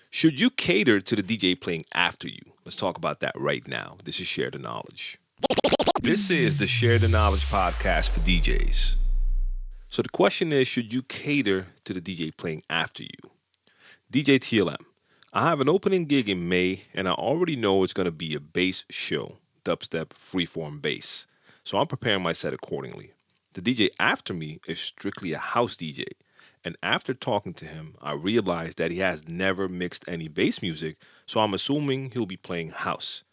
Should you cater to the DJ playing after you? Let's talk about that right now. This is Share the Knowledge. This is the Share the Knowledge podcast for DJs. So the question is, should you cater to the DJ playing after you? DJ TLM. I have an opening gig in May, and I already know it's going to be a bass show, dubstep, freeform bass. So I'm preparing my set accordingly. The DJ after me is strictly a house DJ. And after talking to him, I realized that he has never mixed any bass music, so I'm assuming he'll be playing house.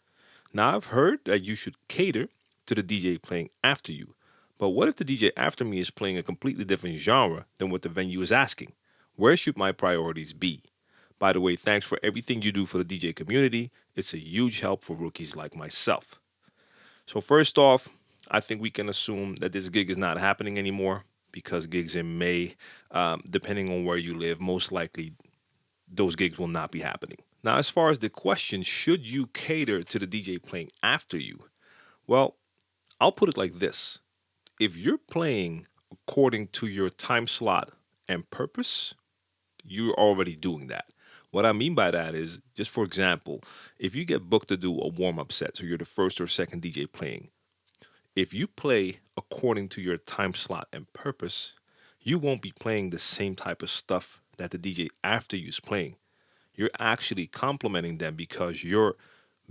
Now, I've heard that you should cater to the DJ playing after you. But what if the DJ after me is playing a completely different genre than what the venue is asking? Where should my priorities be? By the way, thanks for everything you do for the DJ community. It's a huge help for rookies like myself. So first off, I think we can assume that this gig is not happening anymore because gigs in May, depending on where you live, most likely those gigs will not be happening. Now, as far as the question, should you cater to the DJ playing after you? Well, I'll put it like this. If you're playing according to your time slot and purpose, you're already doing that. What I mean by that is, just for example, if you get booked to do a warm-up set, so you're the first or second DJ playing, if you play according to your time slot and purpose, you won't be playing the same type of stuff that the DJ after you is playing. You're actually complementing them because you're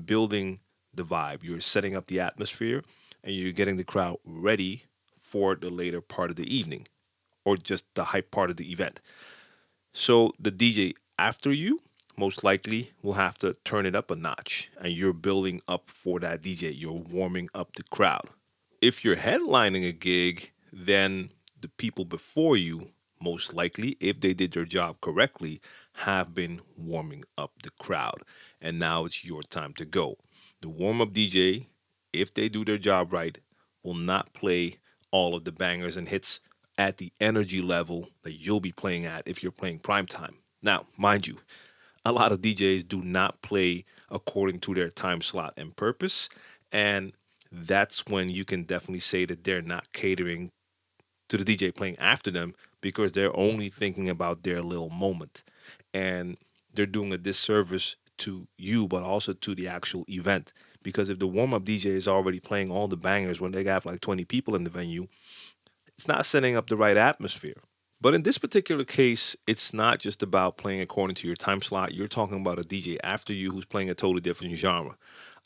building the vibe, you're setting up the atmosphere, and you're getting the crowd ready for the later part of the evening or just the hype part of the event. So the DJ after you most likely will have to turn it up a notch, and you're building up for that DJ. You're warming up the crowd. If you're headlining a gig, then the people before you, most likely, if they did their job correctly, have been warming up the crowd. And now it's your time to go. The warm-up DJ, if they do their job right, will not play all of the bangers and hits at the energy level that you'll be playing at if you're playing prime time. Now, mind you, a lot of DJs do not play according to their time slot and purpose, and that's when you can definitely say that they're not catering to the DJ playing after them because they're only thinking about their little moment. And they're doing a disservice to you, but also to the actual event. Because if the warm-up DJ is already playing all the bangers when they have like 20 people in the venue, it's not setting up the right atmosphere. But in this particular case, it's not just about playing according to your time slot. You're talking about a DJ after you who's playing a totally different genre.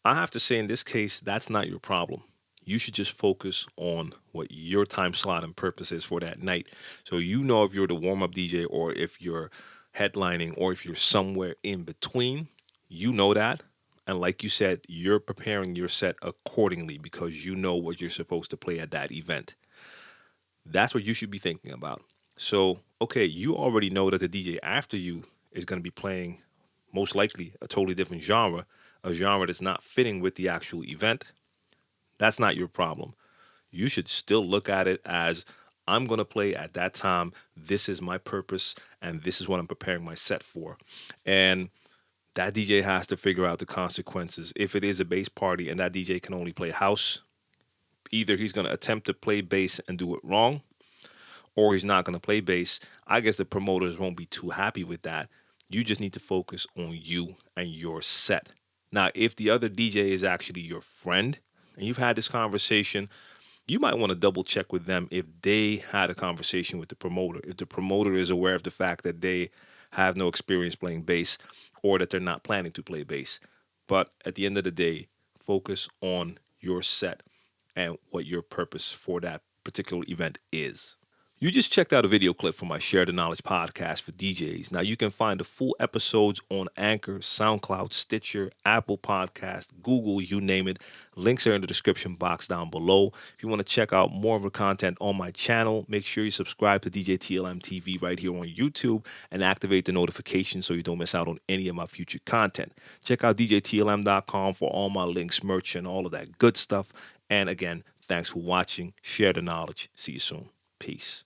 I have to say in this case, that's not your problem. You should just focus on what your time slot and purpose is for that night. So you know if you're the warm-up DJ or if you're headlining or if you're somewhere in between, you know that. And like you said, you're preparing your set accordingly because you know what you're supposed to play at that event. That's what you should be thinking about. So, okay, you already know that the DJ after you is going to be playing most likely a totally different genre, a genre that's not fitting with the actual event. That's not your problem. You should still look at it as I'm going to play at that time. This is my purpose, and this is what I'm preparing my set for. And that DJ has to figure out the consequences. If it is a bass party and that DJ can only play house, either he's going to attempt to play bass and do it wrong, or he's not going to play bass. I guess the promoters won't be too happy with that. You just need to focus on you and your set. Now, if the other DJ is actually your friend and you've had this conversation, you might want to double check with them if they had a conversation with the promoter. If the promoter is aware of the fact that they have no experience playing bass or that they're not planning to play bass. But at the end of the day, focus on your set and what your purpose for that particular event is. You just checked out a video clip from my Share the Knowledge podcast for DJs. Now, you can find the full episodes on Anchor, SoundCloud, Stitcher, Apple Podcast, Google, you name it. Links are in the description box down below. If you want to check out more of the content on my channel, make sure you subscribe to DJ TLM TV right here on YouTube and activate the notifications so you don't miss out on any of my future content. Check out DJTLM.com for all my links, merch, and all of that good stuff. And again, thanks for watching. Share the knowledge. See you soon. Peace.